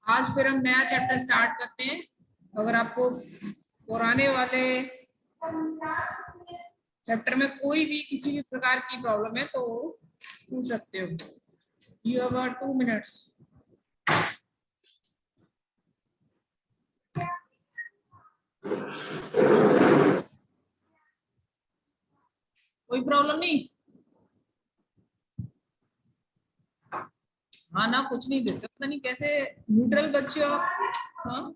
आज फिर हम नया चैप्टर स्टार्ट करते हैं। अगर आपको पुराने वाले चैप्टर में कोई भी किसी भी प्रकार की प्रॉब्लम है तो पूछ सकते हो। You have 2 minutes. कोई प्रॉब्लम नहीं? हाँ ना, कुछ नहीं देते, पता नहीं कैसे न्यूट्रल बच्चे हो। हाँ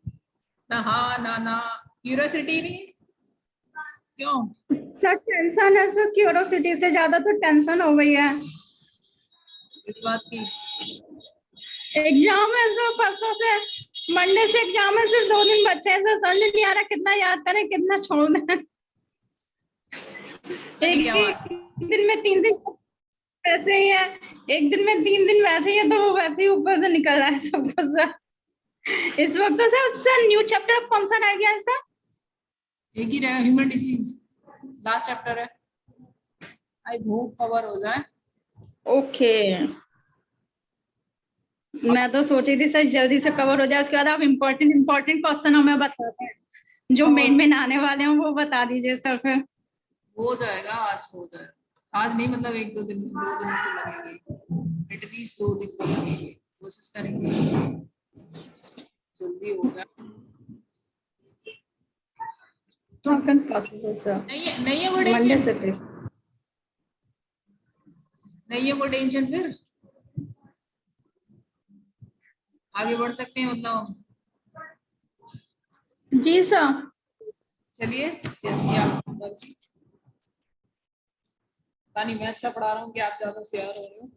ना, हाँ ना ना, क्यूरियोसिटी नहीं, क्यों? सर टेंशन है सर, क्यूरोसिटी से ज्यादा तो टेंशन हो गई है। इस बात की एग्जाम है सर, परसों से मंडे से एग्जाम है, सिर्फ 2 दिन बच्चे हैं सर, समझ नहीं आ रहा कितना याद करें कितना छोड़ दें। नहीं, क्या बात? एक दिन में 3 दिन वैसे ही है, एक दिन में 3 दिन वैसे ही है, तो वो वैसे ही ऊपर से निकल रहा है सब कुछ सर। इस वक्त तो सर न्यू चैप्टर कौन सा रह गया है सर? एक ही रहा, ह्यूमन डिसीज, लास्ट चैप्टर है। आई होप कवर हो जाए। ओके, मैं तो सोची थी सर जल्दी से कवर हो जाए, उसके बाद आप इम्पोर्टेंट क्वेश्चन हमें बताते हैं जो मेन आने वाले हैं, वो बता दीजिए सर फिर। हो जाएगा, आज हो जाएगा। आज नहीं, मतलब 1-2 दिन, 2 दिन तो लगेंगे, एटलीस्ट 2 दिन तो लगेंगे। कोशिश करेंगे जल्दी हो जाए। पॉसिबल सर, नहीं है वो मंडे टेंशन, से फिर। नहीं है वो टेंशन, फिर आगे बढ़ सकते हैं, मतलब। जी सर। चलिए, जैसी आप मर्जी। पता नहीं मैं अच्छा पढ़ा रहा हूँ कि आप ज्यादा शेयर हो रहे हो।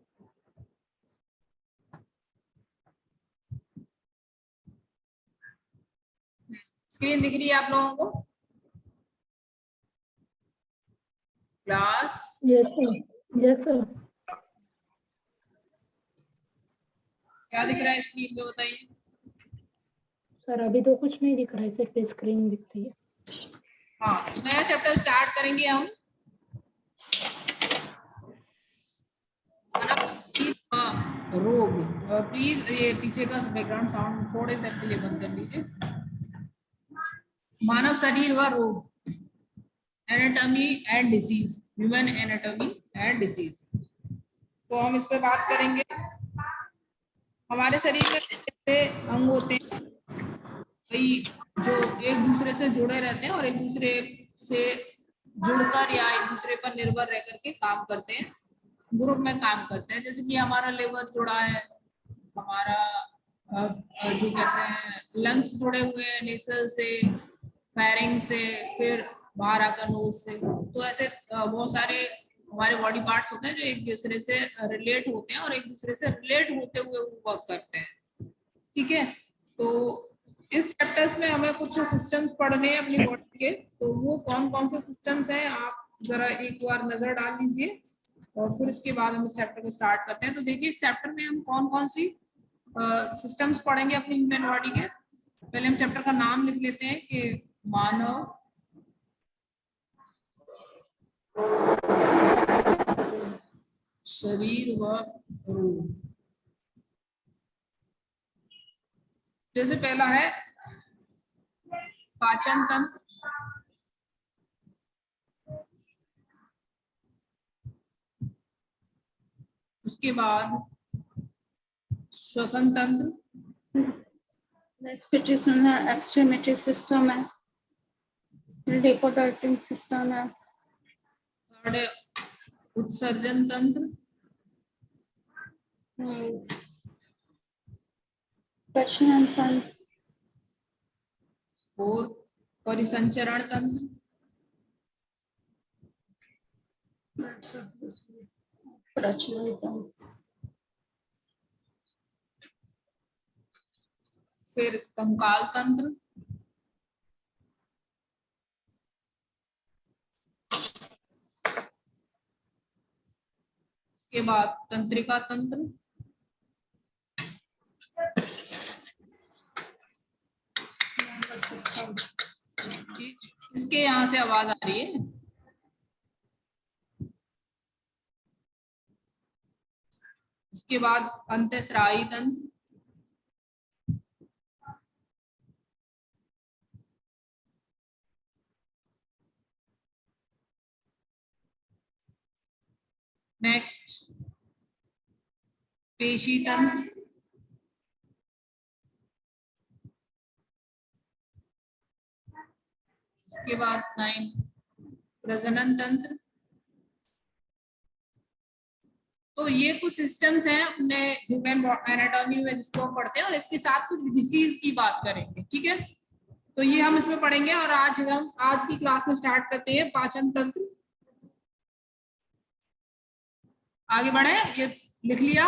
स्क्रीन दिख रही है आप लोगों को? Class yes sir. क्या दिख रहा है स्क्रीन पे, बताइए। सर अभी तो कुछ नहीं दिख रहा है, सिर्फ स्क्रीन दिख रही है। हाँ, नया चैप्टर स्टार्ट करेंगे हम। रोग। प्लीज ये पीछे का बैकग्राउंड साउंड थोड़े देर के लिए बंद कर लीजिए। मानव शरीर व रोग, anatomy and disease, human anatomy and disease. तो हम इस पे बात करेंगे। हमारे शरीर में ऐसे अंग होते हैं वही जो एक दूसरे से जुड़े रहते हैं और एक दूसरे से जुड़कर या एक दूसरे पर निर्भर रह करके काम करते हैं, ग्रुप में काम करते हैं। जैसे कि हमारा लिवर जुड़ा है, हमारा जो कहते हैं लंग्स जुड़े हुए हैं नेसल से, फायरिंग से, फिर बाहर आकर नोज से। तो ऐसे बहुत सारे हमारे बॉडी पार्ट्स होते हैं जो एक दूसरे से रिलेट होते हैं और एक दूसरे से रिलेट होते हुए वो वर्क करते हैं। ठीक है, तो इस चैप्टर्स में हमें कुछ सिस्टम्स पढ़ने हैं अपनी बॉडी के। तो वो कौन कौन से सिस्टम्स हैं आप जरा एक बार नजर डाल लीजिए और फिर उसके बाद हम इस चैप्टर को स्टार्ट करते हैं। तो देखिए, इस चैप्टर में हम कौन कौन सी सिस्टम्स पढ़ेंगे अपनी ह्यूमन बॉडी के। पहले हम चैप्टर का नाम लिख लेते हैं कि मानव शरीर व रोग। जैसे पहला है पाचन तंत्र, उसके बाद श्वसन तंत्र, रेस्पिरेटरी सिस्टम है, एक्सट्रीमिटी सिस्टम है, रिप्रोडक्टिव सिस्टम है, थर्ड उत्सर्जन तंत्र, प्रजनन तंत्र, और परिसंचरण तंत्र, प्रजनन तंत्र, फिर कंकाल तंत्र, उसके बाद तंत्रिका तंत्र, इसके यहाँ से आवाज आ रही है। उसके बाद अंतःस्रावी तंत्र, नेक्स्ट पेशी तंत्र, उसके बाद 9 प्रजनन तंत्र। तो ये कुछ सिस्टम्स हैं अपने ह्यूमन एनाटॉमी में जिसको हम पढ़ते हैं, और इसके साथ कुछ डिसीज की बात करेंगे, ठीक है। तो ये हम इसमें पढ़ेंगे, और आज की क्लास में स्टार्ट करते हैं पाचन तंत्र। आगे बढ़े, ये लिख लिया?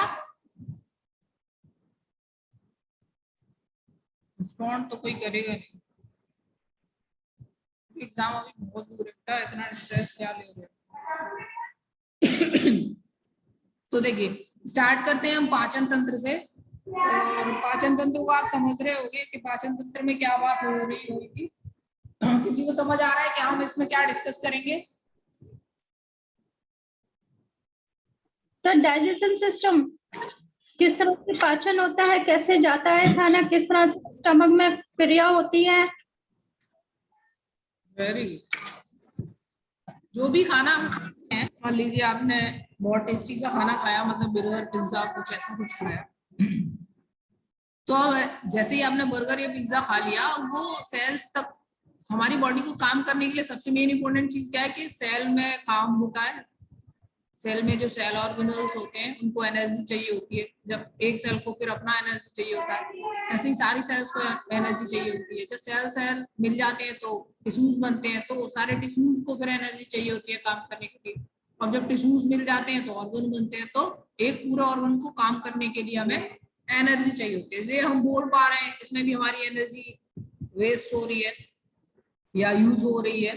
रिस्पॉन्ड तो कोई करेगा नहीं, एग्जाम अभी बहुत दूर है, इतना स्ट्रेस क्या ले रहे हो। तो देखिए, स्टार्ट करते हैं हम पाचन तंत्र से। और पाचन तंत्र को आप समझ रहे होंगे कि पाचन तंत्र में क्या बात हो रही होगी। किसी को समझ आ रहा है कि हम इसमें क्या डिस्कस करेंगे? सर डाइजेशन सिस्टम, किस तरह से पाचन होता है, कैसे जाता है खाना, किस तरह से स्टमक में क्रिया होती है। वेरी जो भी खाना हम खाते हैं, मान लीजिए आपने बहुत टेस्टी सा खाना खाया, मतलब बर्गर पिज्जा कुछ ऐसा कुछ खाया, तो जैसे ही आपने बर्गर या पिज्जा खा लिया, वो सेल्स तक, हमारी बॉडी को काम करने के लिए सबसे मेन इंपॉर्टेंट चीज क्या है कि सेल में काम होता है। सेल में जो सेल ऑर्गेनल्स होते हैं उनको एनर्जी चाहिए होती है। जब एक सेल को फिर अपना एनर्जी चाहिए होता है, ऐसे ही सारी सेल्स को एनर्जी चाहिए होती है। जब सेल मिल जाते हैं तो टिश्यूज बनते हैं, तो सारे टिश्यूज को फिर एनर्जी चाहिए होती है काम करने के लिए। और जब टिश्यूज मिल जाते हैं तो ऑर्गन बनते हैं, तो एक पूरा ऑर्गन को काम करने के लिए हमें एनर्जी चाहिए होती है। ये हम बोल पा रहे हैं, इसमें भी हमारी एनर्जी वेस्ट हो रही है या यूज हो रही है,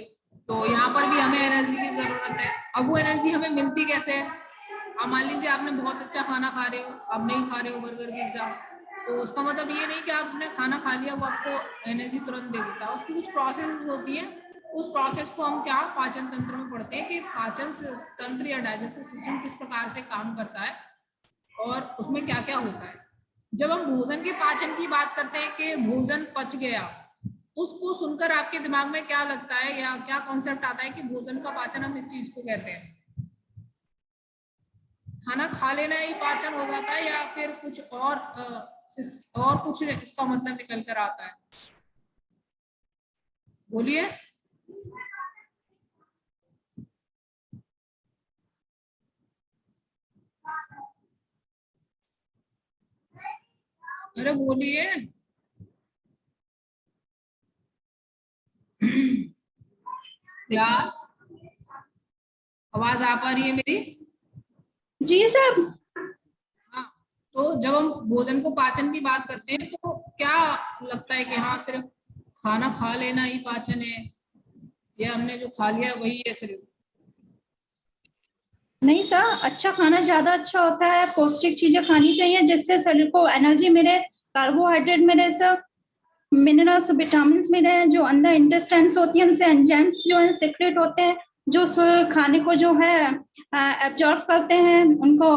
तो यहाँ पर भी हमें एनर्जी की जरूरत है। अब वो एनर्जी हमें मिलती कैसे है? अब मान लीजिए आपने बहुत अच्छा खाना खा रहे हो, अब नहीं खा रहे हो बर्गर पिज्जा, तो उसका मतलब ये नहीं कि आपने खाना खा लिया वो आपको एनर्जी तुरंत दे देता है। उसकी कुछ प्रोसेस होती है, उस प्रोसेस को हम क्या पाचन तंत्र में पढ़ते हैं कि पाचन तंत्र या डाइजेस्टिव सिस्टम किस प्रकार से काम करता है और उसमें क्या क्या होता है। जब हम भोजन के पाचन की बात करते हैं कि भोजन पच गया, उसको सुनकर आपके दिमाग में क्या लगता है या क्या कॉन्सेप्ट आता है कि भोजन का पाचन हम इस चीज को कहते हैं? खाना खा लेना ही पाचन हो जाता है या फिर कुछ और कुछ इसका मतलब निकल कर आता है? बोलिए। अरे बोलिए। क्लास, आवाज आ पा रही है मेरी? जी सर। हाँ, तो जब हम भोजन को पाचन की बात करते हैं तो क्या लगता है कि हाँ सिर्फ खाना खा लेना ही पाचन है, या हमने जो खा लिया वही है सिर्फ? नहीं सर, अच्छा खाना ज्यादा अच्छा होता है, पौष्टिक चीजें खानी चाहिए जिससे शरीर को एनर्जी मिले, कार्बोहाइड्रेट मिले सर, मिनरल्स विटामिन मिले, जो अंदर इंटेस्टाइन्स होती है उनसे एंजाइम्स जो है सीक्रेट होते हैं, जो उस खाने को जो है एब्जॉर्ब करते हैं, उनको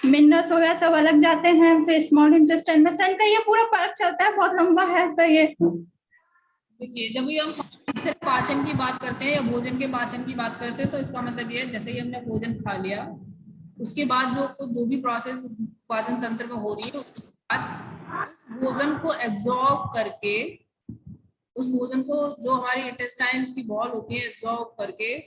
मिनरल्स वगैरह सब अलग जाते हैं, फिर स्मॉल इंटेस्टाइन में सर का ये पूरा पार्ट चलता है, बहुत लंबा है सर ये। देखिए, जब भी हम सिर्फ पाचन की बात करते हैं या भोजन के पाचन की बात करते हैं, तो इसका मतलब ये है जैसे ही हमने भोजन खा लिया, उसके बाद जो भी प्रोसेस पाचन तंत्र में हो रही है, उसके बाद भोजन को एब्जॉर्ब करके, उस भोजन को जो हमारी इंटेस्टाइन्स की बॉल होती है एब्जॉर्ब करके,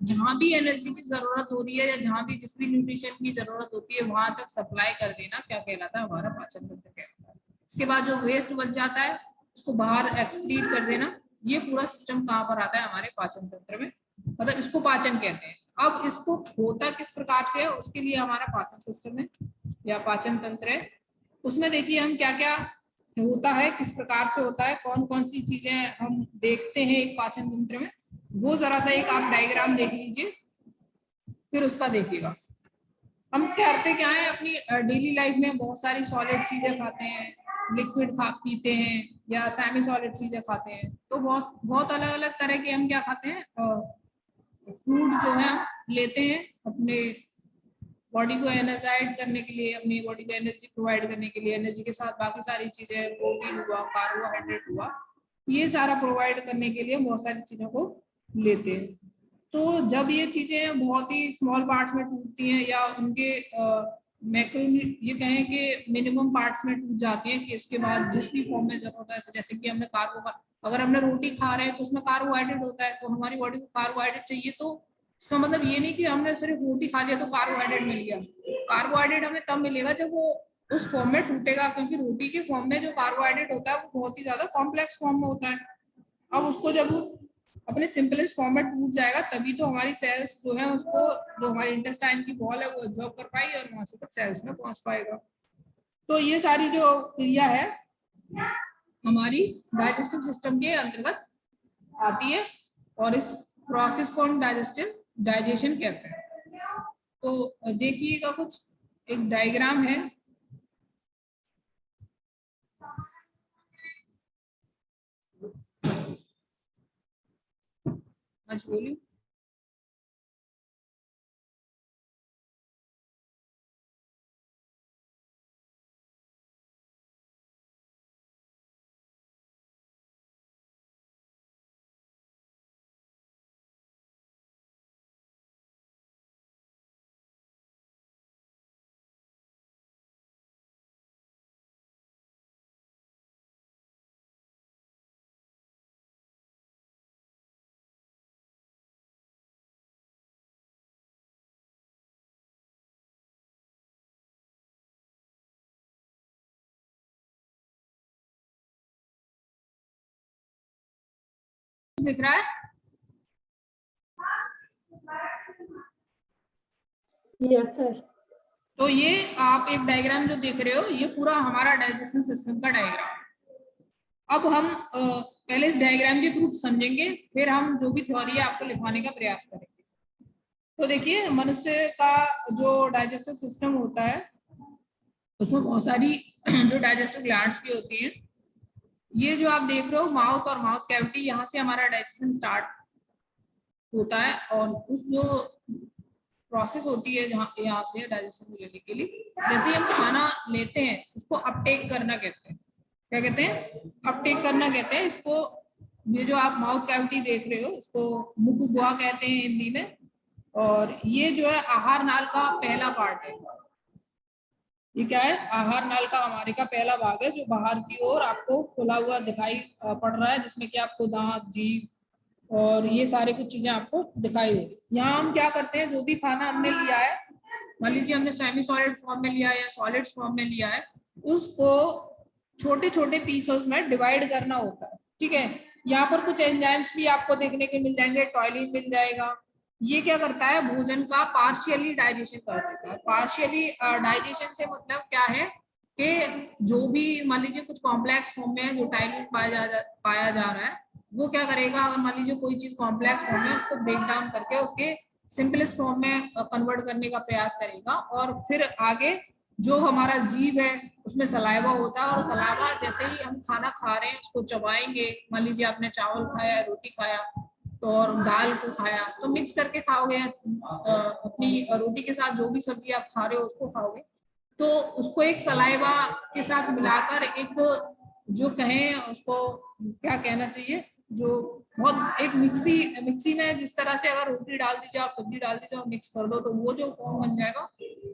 जहां भी एनर्जी की जरूरत हो रही है या जहां भी जिस भी न्यूट्रिशन की जरूरत होती है वहां तक सप्लाई कर देना क्या कहलाता है? हमारा पाचन तंत्र कहलाता है। इसके बाद जो वेस्ट बच जाता है उसको बाहर एक्सक्रीट कर देना। ये पूरा सिस्टम कहाँ पर आता है? हमारे पाचन तंत्र में, मतलब इसको पाचन कहते हैं। अब इसको होता किस प्रकार से है, उसके लिए हमारा पाचन सिस्टम है या पाचन तंत्र है। उसमें देखिए हम क्या क्या होता है, किस प्रकार से होता है, कौन कौन सी चीजें हम देखते हैं एक पाचन तंत्र में, वो जरा सा एक आप डायग्राम देख लीजिए, फिर उसका देखिएगा। हम करते क्या है अपनी डेली लाइफ में, बहुत सारी सॉलिड चीजें खाते हैं, लिक्विड खा पीते हैं या सेमी सॉलिड चीजें खाते हैं, तो बहुत बहुत अलग अलग तरह के हम क्या खाते हैं, फूड जो है हम लेते हैं अपने बॉडी को एनर्जाइज करने के लिए, अपनी बॉडी को एनर्जी प्रोवाइड करने के लिए। एनर्जी के साथ बाकी सारी चीजें, प्रोटीन हुआ, कार्बोहाइड्रेट हुआ, ये सारा प्रोवाइड करने के लिए बहुत सारी चीजों को लेते हैं। तो जब ये चीजें बहुत ही स्मॉल पार्ट्स में टूटती हैं या उनके मैक्रो ये कहें कि मिनिमम पार्ट्स में टूट जाती हैं कि इसके बाद जिस भी फॉर्म में जरूरत है, तो जैसे कि हमने अगर हमने रोटी खा रहे हैं तो उसमें कार्बोहाइड्रेट होता है, तो हमारी बॉडी को कार्बोहाइड्रेट चाहिए, तो इसका मतलब ये नहीं कि हमने सिर्फ रोटी खा लिया तो कार्बोहाइड्रेट मिल गया। कार्बोहाइड्रेट हमें तब मिलेगा जब वो उस फॉर्म में टूटेगा, क्योंकि रोटी के फॉर्म में जो कार्बोहाइड्रेट होता है वो बहुत ही ज्यादा कॉम्प्लेक्स फॉर्म में होता है। अब उसको जब अपने सिंपलेस्ट फॉर्म में टूट जाएगा तभी तो हमारी सेल्स जो है उसको, जो हमारी इंटेस्टाइन की वॉल है वो एब्जॉर्ब कर पाएगी और वहां से फिर सेल्स में पहुंच पाएगा। तो ये सारी जो क्रिया है हमारी डाइजेस्टिव सिस्टम के अंतर्गत आती है और इस प्रोसेस को हम डाइजेशन कहते हैं। तो देखिएगा कुछ एक डायग्राम है। बोलिए। दिख रहा है? Yes sir. तो ये आप एक डायग्राम जो देख रहे हो ये पूरा हमारा डाइजेशन सिस्टम का डायग्राम है। अब हम पहले इस डायग्राम के थ्रू समझेंगे, फिर हम जो भी थ्योरी है आपको लिखवाने का प्रयास करेंगे। तो देखिए मनुष्य का जो डाइजेस्टिव सिस्टम होता है उसमें बहुत सारी जो डाइजेस्टिव ग्लैंड्स की होती हैं। ये जो आप देख रहे हो माउथ और माउथ कैविटी, यहाँ से हमारा डाइजेशन स्टार्ट होता है और उस जो प्रोसेस होती है जहाँ यहाँ से डाइजेशन लेने के लिए, जैसे हम खाना लेते हैं उसको अपटेक करना कहते हैं। क्या कहते हैं? अपटेक करना कहते हैं इसको। ये जो आप माउथ कैविटी देख रहे हो इसको मुख गुहा कहते हैं हिंदी में, और ये जो है आहार नाल का पहला पार्ट है। ये क्या है? आहार नाल का हमारे का पहला भाग है जो बाहर की ओर आपको खुला हुआ दिखाई पड़ रहा है, जिसमें कि आपको दांत, जीभ और ये सारे कुछ चीजें आपको दिखाई दे रही। यहाँ हम क्या करते हैं, जो भी खाना हमने लिया है, मान लीजिए हमने सेमी सॉलिड फॉर्म में लिया है या सॉलिड फॉर्म में लिया है, उसको छोटे छोटे पीसेस में डिवाइड करना होता है। ठीक है, यहाँ पर कुछ एंजाइम्स भी आपको देखने के मिल जाएंगे, टॉयलिन मिल जाएगा। ये क्या करता है? भोजन का पार्शियली डाइजेशन कर देता है। पार्शियली डाइजेशन से मतलब क्या है कि जो भी मान लीजिए कुछ कॉम्प्लेक्स फॉर्म में है जो टाइलिन पाया जा रहा है, वो क्या करेगा, अगर मान लीजिए कोई चीज कॉम्प्लेक्स फॉर्म में उसको ब्रेक डाउन करके उसके सिंपलेस्ट फॉर्म में कन्वर्ट करने का प्रयास करेगा, और फिर आगे जो हमारा जीभ है उसमें सलाइवा होता है, और सलाइवा जैसे ही हम खाना खा रहे हैं उसको चबाएंगे। मान लीजिए आपने चावल खाया, रोटी खाया तो और दाल को खाया तो मिक्स करके खाओगे, अपनी रोटी के साथ जो भी सब्जी आप खा रहे हो उसको खाओगे, तो उसको एक सलाइवा के साथ मिलाकर एक जो कहें उसको क्या कहना चाहिए, जो बहुत एक मिक्सी में जिस तरह से अगर रोटी डाल दीजिए, आप सब्जी डाल दीजिए और मिक्स कर दो तो वो जो फॉर्म बन जाएगा,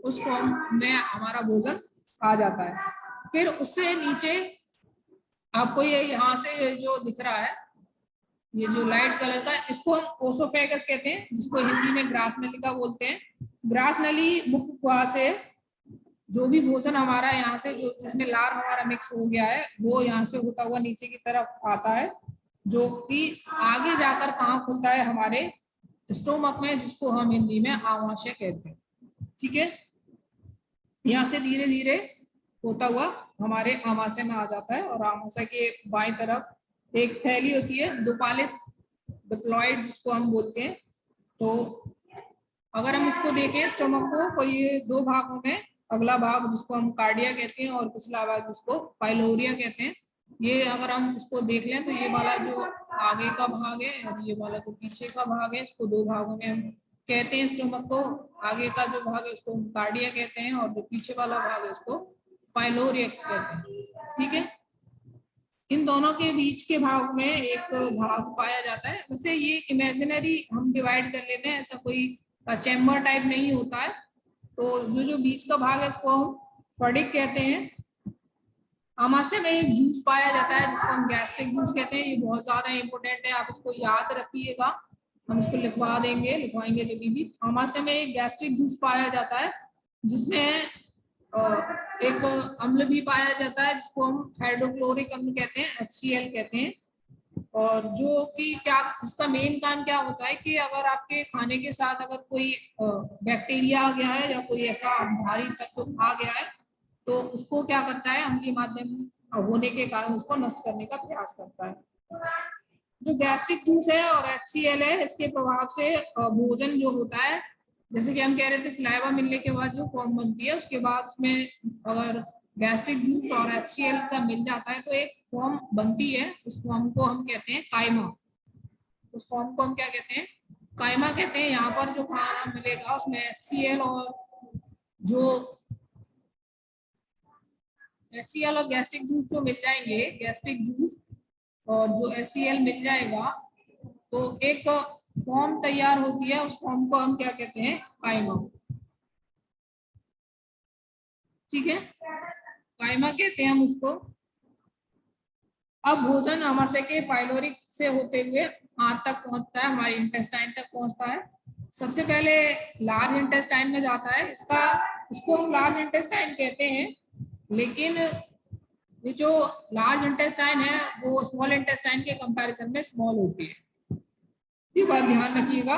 उस फॉर्म में हमारा भोजन आ जाता है। फिर उससे नीचे आपको ये यहाँ से जो दिख रहा है, ये जो लाइट कलर का, इसको हम ओसोफेगस कहते हैं, जिसको हिंदी में ग्रास नली का बोलते हैं। ग्रास नली मुख गुहा से जो भी भोजन हमारा यहाँ से जो जिसमें लार हमारा मिक्स हो गया है वो यहाँ से होता हुआ नीचे की तरफ आता है, जो कि आगे जाकर कहाँ खुलता है? हमारे स्टोमक में, जिसको हम हिंदी में आमाशय कहते हैं। ठीक है, यहाँ से धीरे धीरे होता हुआ हमारे आमाशय में आ जाता है, और आमाशय के बाएं तरफ एक थैली होती है दुपालित डिप्लॉयड जिसको हम बोलते हैं। तो अगर हम इसको देखें स्टमक को, तो ये दो भागों में, अगला भाग जिसको हम कार्डिया कहते हैं और पिछला भाग जिसको पाइलोरिया कहते हैं। ये अगर हम इसको देख लें तो ये वाला जो आगे का भाग है और ये वाला जो पीछे का भाग है, इसको दो भागों में हम कहते हैं स्टमक को। आगे का जो भाग है उसको हम कार्डिया कहते हैं और जो पीछे वाला भाग है उसको पाइलोरिया कहते हैं। ठीक है, इन दोनों के बीच के भाग में एक भाग पाया जाता है। वैसे ये इमेजिनरी हम डिवाइड कर लेते हैं, ऐसा कोई चैम्बर टाइप नहीं होता है। तो जो बीच का भाग है इसको हम फडिक कहते हैं। आमाशय में एक जूस पाया जाता है जिसको हम गैस्ट्रिक जूस कहते हैं। ये बहुत ज्यादा इंपॉर्टेंट है, आप इसको याद रखिएगा। हम इसको लिखवा देंगे, लिखवाएंगे जब भी। आमाशय में एक गैस्ट्रिक जूस पाया जाता है जिसमें एक अम्ल भी पाया जाता है जिसको हम हाइड्रोक्लोरिक अम्ल कहते हैं, HCl कहते हैं। और जो कि क्या इसका मेन काम क्या होता है कि अगर आपके खाने के साथ अगर कोई बैक्टीरिया आ गया है या कोई ऐसा भारी तत्व आ गया है तो उसको क्या करता है, अम्लीय माध्यम होने के कारण उसको नष्ट करने का प्रयास करता है। जो गैस्ट्रिक जूस है और HCl है, इसके प्रभाव से भोजन जो होता है, जैसे कि हम कह रहे थे सलाइवा मिलने के बाद जो फॉर्म बनती है उसके बाद उसमें अगर गैस्ट्रिक जूस और HCl का मिल जाता है तो एक फॉर्म बनती है। उस फॉर्म को हम कहते हैं काइमा। उस फॉर्म को हम क्या कहते हैं, काइमा कहते हैं। यहाँ पर जो खाना मिलेगा उसमें HCl और जो HCl और गैस्ट्रिक जूस जो मिल जाएंगे, गैस्ट्रिक जूस और जो HCl मिल जाएगा तो एक फॉर्म तैयार होती है। उस फॉर्म को हम क्या कहते हैं, काइमा। ठीक है, काइमा कहते हैं हम उसको। अब भोजन आमाशय के पाइलोरिक से होते हुए आंत तक पहुंचता है, हमारे इंटेस्टाइन तक पहुंचता है। सबसे पहले लार्ज इंटेस्टाइन में जाता है। इसको हम लार्ज इंटेस्टाइन कहते हैं, लेकिन ये जो लार्ज इंटेस्टाइन है वो स्मॉल इंटेस्टाइन के कंपैरिजन में स्मॉल होती है। ये बात ध्यान रखिएगा।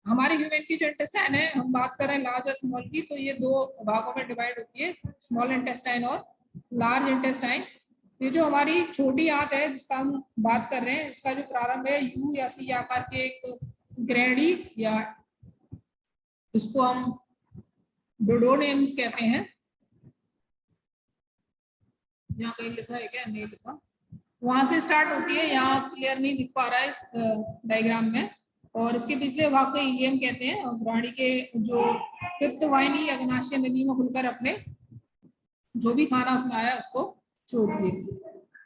हमारे ह्यूमन की जो इंटेस्टाइन है, हम बात कर रहे हैं लार्ज और स्मॉल की, तो ये दो भागों में डिवाइड होती है, स्मॉल इंटेस्टाइन और लार्ज इंटेस्टाइन। ये जो हमारी छोटी आंत है जिसका हम बात कर रहे हैं, इसका जो प्रारंभ है यू या सी आकार के एक ग्रेडी या इसको हम डोडोनेम्स कहते हैं। यहाँ कहीं लिखा है क्या, नहीं लिखा। वहां से स्टार्ट होती है, यहाँ क्लियर नहीं दिख पा रहा है इस डायग्राम में। और इसके पिछले भाग को इलियम कहते हैं। और प्राणी के जो पित्तवाहिनी अग्नाशय नली में खुलकर अपने जो भी खाना उसमें आया उसको छोड़ती है।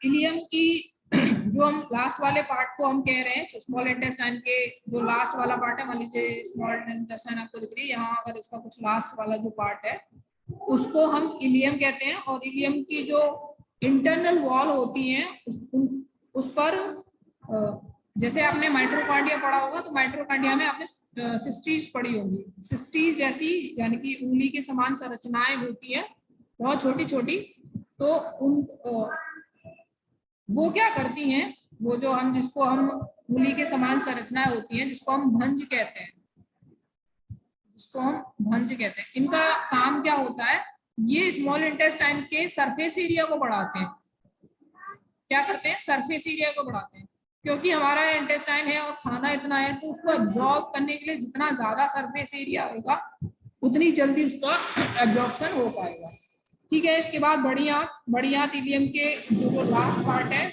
इलियम की जो हम लास्ट वाले पार्ट को हम कह रहे हैं, स्मॉल इंटेस्टाइन के जो लास्ट वाला पार्ट है, मान लीजिए स्मॉल इंटेस्टाइन आपको दिख रही है, यहाँ अगर इसका कुछ लास्ट वाला जो पार्ट है उसको हम इलियम कहते हैं। और इलियम की जो इंटरनल वॉल होती है उस पर जैसे आपने माइट्रोकार्डिया पढ़ा होगा तो माइट्रोकार्डिया में आपने सिस्टीज पढ़ी होंगी। सिस्टीज जैसी यानी कि उंगली के समान संरचनाएं होती है, बहुत छोटी छोटी। तो उन वो क्या करती हैं, वो जो हम जिसको हम उंगली के समान संरचनाएं होती हैं जिसको हम भंज कहते हैं, जिसको हम भंज कहते हैं, इनका काम क्या होता है, ये स्मॉल इंटेस्टाइन के सरफेस एरिया को बढ़ाते हैं। क्या करते हैं, सरफेस एरिया को बढ़ाते हैं। क्योंकि हमारा इंटेस्टाइन है और खाना इतना है तो उसको एब्जॉर्ब करने के लिए जितना ज्यादा सरफेस एरिया होगा उतनी जल्दी उसका एब्जॉर्प्शन हो पाएगा। ठीक है, इसके बाद बड़ी आंत इलियम के जो लास्ट पार्ट है,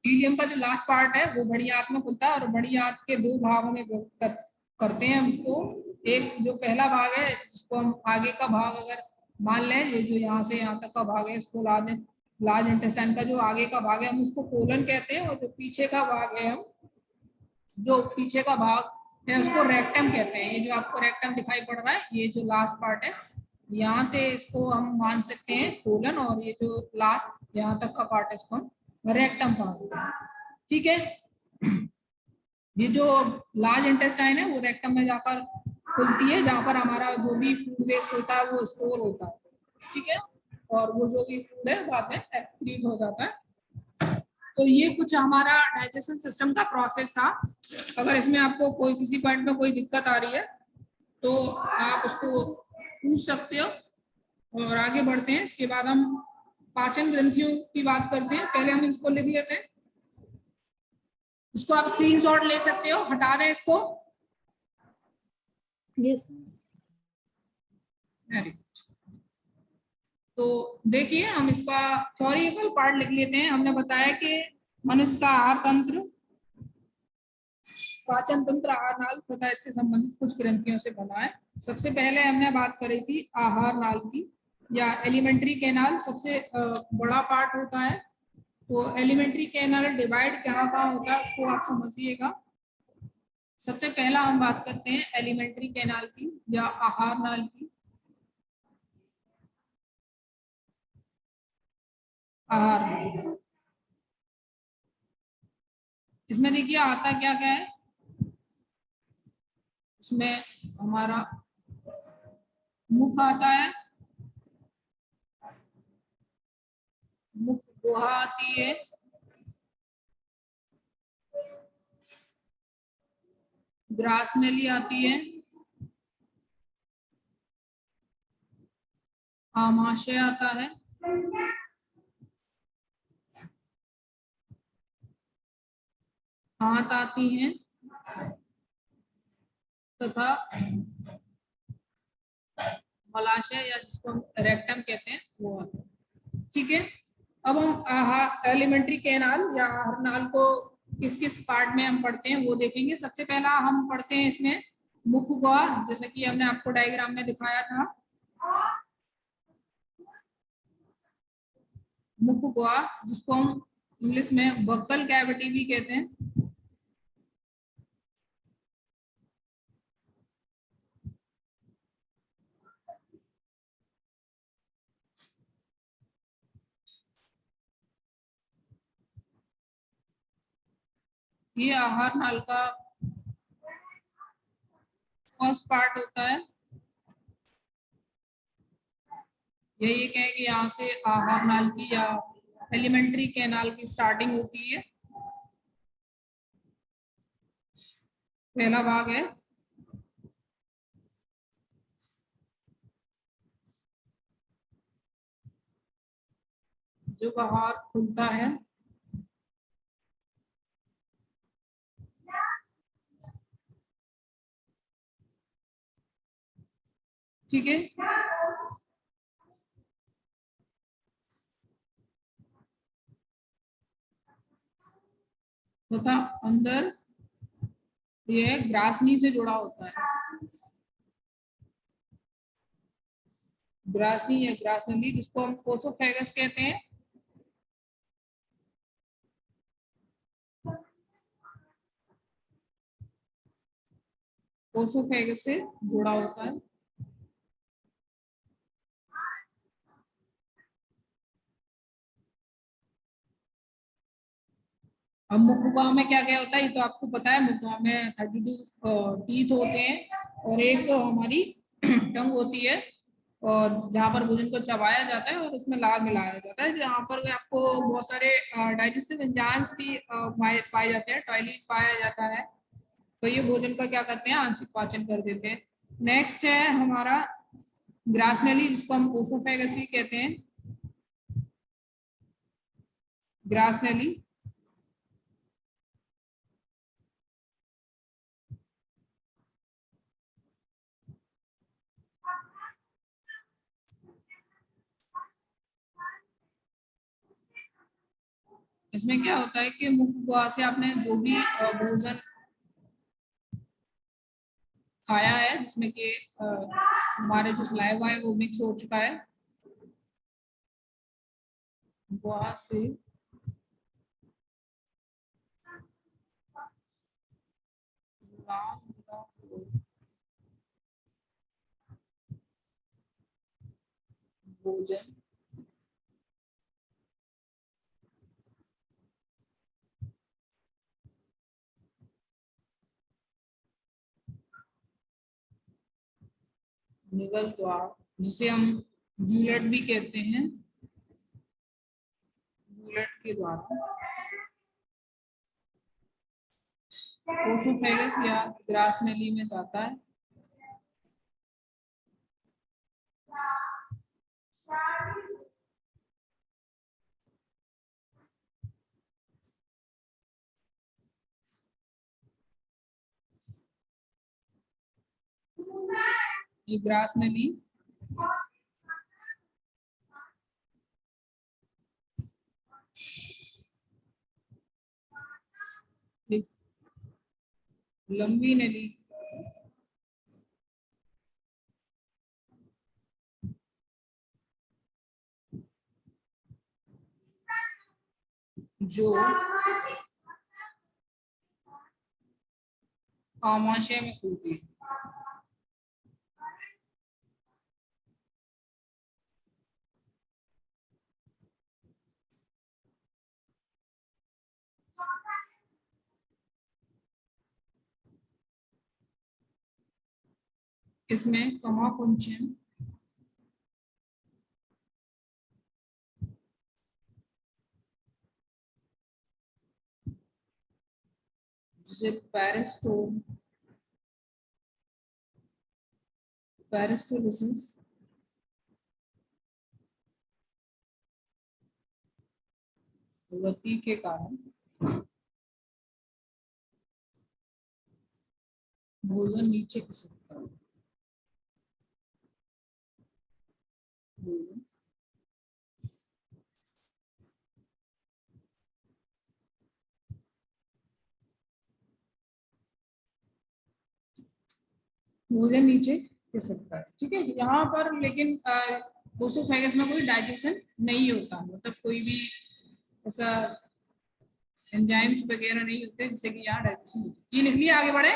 इलियम का जो लास्ट पार्ट है वो बड़ी आंत में खुलता है। और बड़ी आंत के दो भागों में करते हैं उसको। एक जो पहला भाग है जिसको हम आगे का भाग अगर मान लें, ये जो यहाँ से यहाँ तक का भाग है इसको लार्ज इंटेस्टाइन का जो आगे का भाग है हम उसको कोलन कहते हैं। और जो पीछे का भाग है, हम जो पीछे का भाग है उसको रेक्टम कहते हैं। ये जो आपको रेक्टम दिखाई पड़ रहा है, ये जो लास्ट पार्ट है, यहाँ से इसको हम मान सकते हैं कोलन, और ये जो लास्ट यहाँ तक का पार्ट है इसको हम रेक्टम कहते हैं। ठीक है, ये जो लार्ज इंटेस्टाइन है वो रेक्टम में जाकर खुलती है, जहाँ पर हमारा जो भी फूड वेस्ट होता है वो स्टोर होता है। ठीक है, और वो जो भी फूड है बाद में एक्सक्रीट हो जाता है। तो ये कुछ हमारा डाइजेशन सिस्टम का प्रोसेस था। अगर इसमें आपको कोई किसी पॉइंट में कोई दिक्कत आ रही है तो आप उसको पूछ सकते हो। और आगे बढ़ते हैं, इसके बाद हम पाचन ग्रंथियों की बात करते हैं। पहले हम इसको लिख लेते हैं, इसको आप स्क्रीनशॉट ले सकते हो, हटा दें इसको। यस। Very good. तो देखिए हम इसका थ्योरिटिकल पार्ट लिख लेते हैं। हमने बताया कि मनुष्य का आहार तंत्र, पाचन तंत्र, आहार नाल तथा इससे संबंधित कुछ ग्रंथियों से बना है। सबसे पहले हमने बात करी थी आहार नाल की। या एलिमेंट्री कैनाल सबसे बड़ा पार्ट होता है। तो एलिमेंट्री कैनाल डिवाइड कहाँ कहाँ होता है उसको आप समझिएगा। सबसे पहला हम बात करते हैं एलिमेंट्री कैनाल की या आहार नाल की। आहार नाल, इसमें देखिए आता क्या क्या है। इसमें हमारा मुख आता है, मुख गुहा आती है, ग्रास नली आती है, आमाशय आता है, हाथ आती हैं तथा मलाशय या जिसको हम रेक्टम कहते हैं वो आता है। ठीक है, अब हम एलिमेंट्री कैनाल या आहार नाल को किस किस पार्ट में हम पढ़ते हैं वो देखेंगे। सबसे पहला हम पढ़ते हैं इसमें मुख गुहा, जैसे कि हमने आपको डायग्राम में दिखाया था। मुख गुहा जिसको हम इंग्लिश में बक्कल कैविटी भी कहते हैं। ये आहार नाल का फर्स्ट पार्ट होता है। यही एक है कि यहाँ से आहार नाल की या एलिमेंट्री कैनाल की स्टार्टिंग होती है। पहला भाग है। जो बाहर खुलता है ठीक है, तथा अंदर ये ग्रासनी से जुड़ा होता है। ग्रासनी या ग्रासनली जिसको हम कोसोफेगस कहते हैं। कोसोफेगस से जुड़ा होता है। अब मुखगुहा में क्या क्या होता है ये तो आपको पता है। मुखगुहा में 32 टीथ होते हैं और एक हमारी टंग होती है, और जहाँ पर भोजन को चबाया जाता है और उसमें लार मिलाया जाता है, जहाँ पर आपको बहुत सारे डाइजेस्टिव एंजाइम्स भी पाए जाते हैं, टॉयलेट पाया जाता है। तो ये भोजन का क्या करते हैं, आंशिक पाचन कर देते हैं। नेक्स्ट है हमारा ग्रासनली जिसको हम ओसोफेगस भी कहते हैं। ग्रासनली इसमें क्या होता है कि मुख गुहा से आपने जो भी भोजन खाया है जिसमें कि हमारे जो सलाइवा है वो मिक्स हो चुका है, गुहा से भोजन निगल द्वार जिसे हम गूलेट भी कहते हैं, गूलेट के द्वारा ओसोफेगस या ग्रासनली में जाता है। ये ग्रासनली एक लंबी नली जो आमाशय में खुलती है। इसमें कमाकुंचन, जिसे पेरिस्टोलिसिस गति के कारण भोजन नीचे खिसकता है। भोजन नीचे खिसकता है, ठीक है। यहाँ पर लेकिन ओसोफेगस में कोई डाइजेशन नहीं होता, मतलब कोई भी ऐसा एंजाइम्स वगैरह नहीं होते जिससे कि यहाँ डाइजेशन। ये लिख लिया, आगे बढ़े।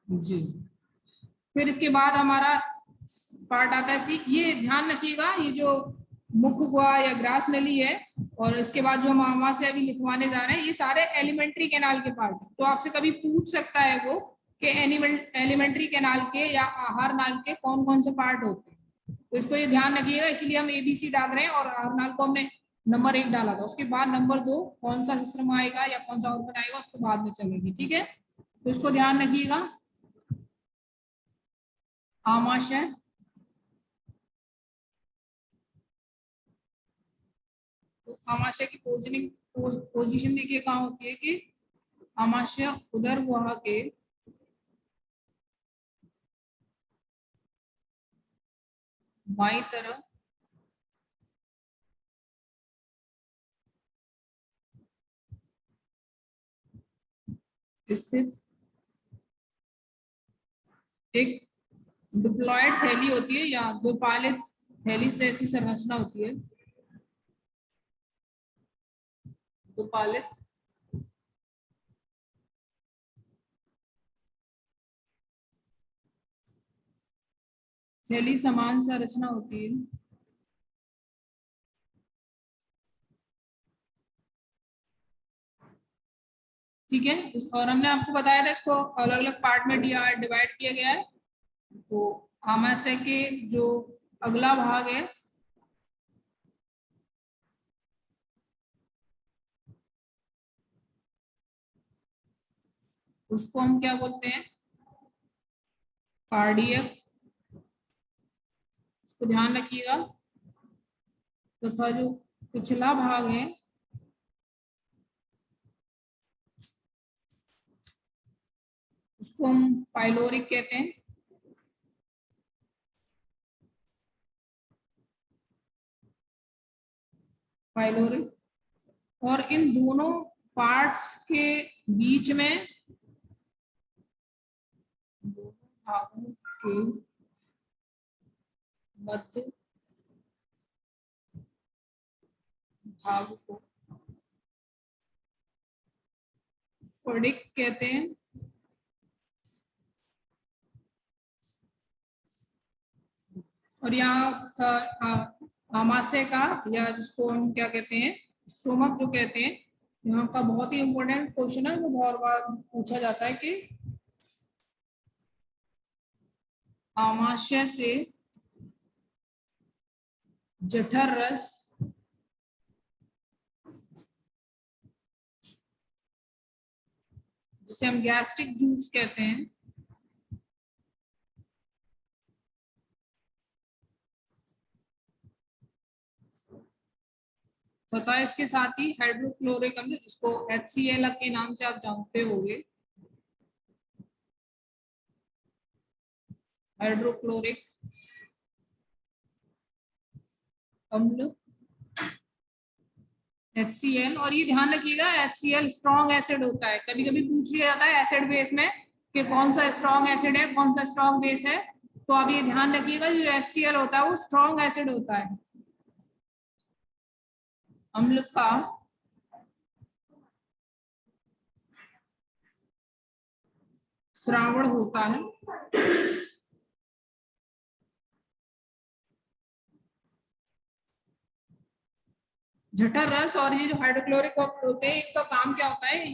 जी, फिर इसके बाद हमारा पार्ट आता है सी। ये ध्यान रखिएगा, ये जो मुख हुआ या ग्रास नली है, और इसके बाद जो हम आमाशय अभी लिखवाने जा रहे हैं, ये सारे एलिमेंट्री कैनाल के पार्ट है। तो आपसे कभी पूछ सकता है वो कि एलिमेंट्री कैनाल के या आहार नाल के कौन कौन से पार्ट होते हैं, तो इसको ये ध्यान रखिएगा। इसलिए हम एबीसी डाल रहे हैं, और आहार नाल को हमने नंबर 1 डाला था, उसके बाद नंबर 2 कौन सा सिस्टम आएगा या कौन सा ऑर्गन आएगा उसको बाद में चलेंगे, ठीक है। तो इसको ध्यान रखिएगा। आमाशय, तो आमाशय की पोजीशन देखिए कहाँ होती है कि आमाशय उदर गुहा के बाईं तरफ स्थित एक डिप्लॉयड थैली होती है, या द्विपालित थैली से ऐसी संरचना होती है। द्विपालित थैली समान संरचना होती है, ठीक है। और हमने आपको बताया था इसको अलग अलग पार्ट में डिवाइड किया गया है। तो आमाशय के जो अगला भाग है, उसको हम क्या बोलते हैं, कार्डियक, उसको ध्यान रखिएगा। तथा जो पिछला भाग है उसको हम पाइलोरिक कहते हैं। पाइलोरिक, और इन दोनों पार्ट्स के बीच में, दोनों भागों के मध्य भाग को स्फटिक कहते हैं। और यहाँ आमाशय का, या जिसको हम क्या कहते हैं, स्टोमक जो कहते हैं, यहाँ का बहुत ही इंपॉर्टेंट क्वेश्चन है जो बहुत बार पूछा जाता है कि आमाशय से जठर रस जिसे हम गैस्ट्रिक जूस कहते हैं, तथा इसके साथ ही हाइड्रोक्लोरिक अम्ल, जिसको HCl के नाम से आप जानते होंगे, हाइड्रोक्लोरिक अम्ल HCl। और ये ध्यान रखिएगा, HCl स्ट्रॉन्ग एसिड होता है। कभी कभी पूछ लिया जाता है एसिड बेस में कि कौन सा स्ट्रॉन्ग एसिड है, कौन सा स्ट्रॉन्ग बेस है, तो अब ये ध्यान रखिएगा, जो HCl होता है वो स्ट्रॉन्ग एसिड होता है, अम्ल का श्रावण होता है। जठर रस और ये जो हाइड्रोक्लोरिक एसिड होते हैं, इनका काम क्या होता है,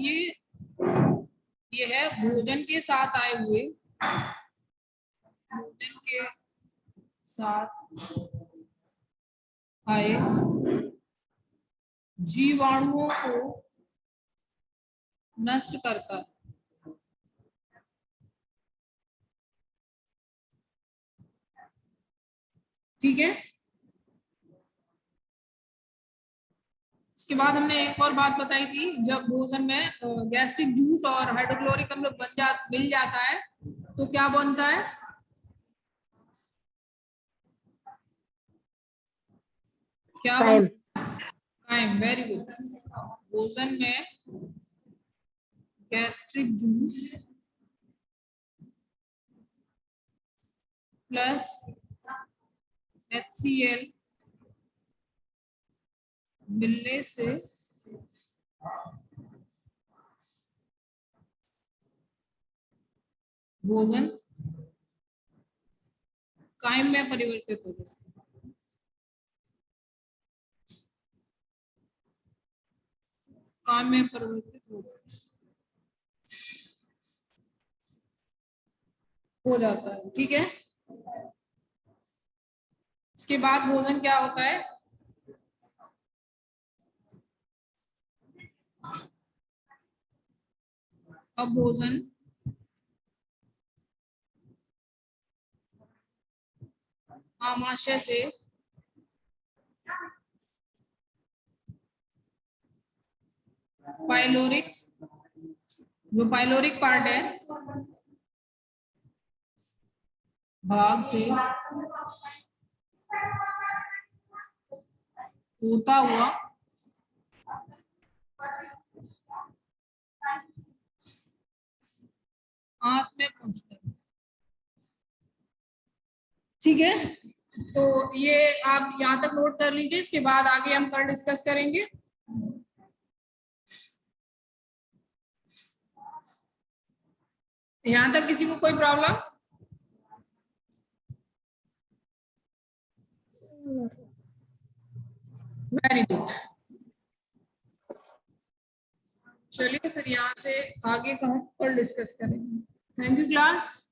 ये है भोजन के साथ आए हुए, भोजन के साथ आए जीवाणुओं को नष्ट करता है। ठीक है, इसके बाद हमने एक और बात बताई थी, जब भोजन में गैस्ट्रिक जूस और हाइड्रोक्लोरिक अम्ल मिल जाता है तो क्या बनता है, क्या बनता है, काइम। Very good. भोजन में गैस्ट्रिक जूस प्लस HCl मिलने से भोजन काइम में परिवर्तित हो जाता है। काम में परिवर्तित हो जाता है। ठीक है, इसके बाद भोजन क्या होता है, अब भोजन आमाशय से पाइलोरिक, जो पाइलोरिक पार्ट है, भाग से होता हुआ आंत में पहुंचता है। ठीक है, तो ये आप यहाँ तक नोट कर लीजिए, इसके बाद आगे हम कल डिस्कस करेंगे। यहाँ तक किसी को कोई प्रॉब्लम? Very good. चलिए फिर यहाँ से आगे का हम कल डिस्कस करेंगे। Thank you class.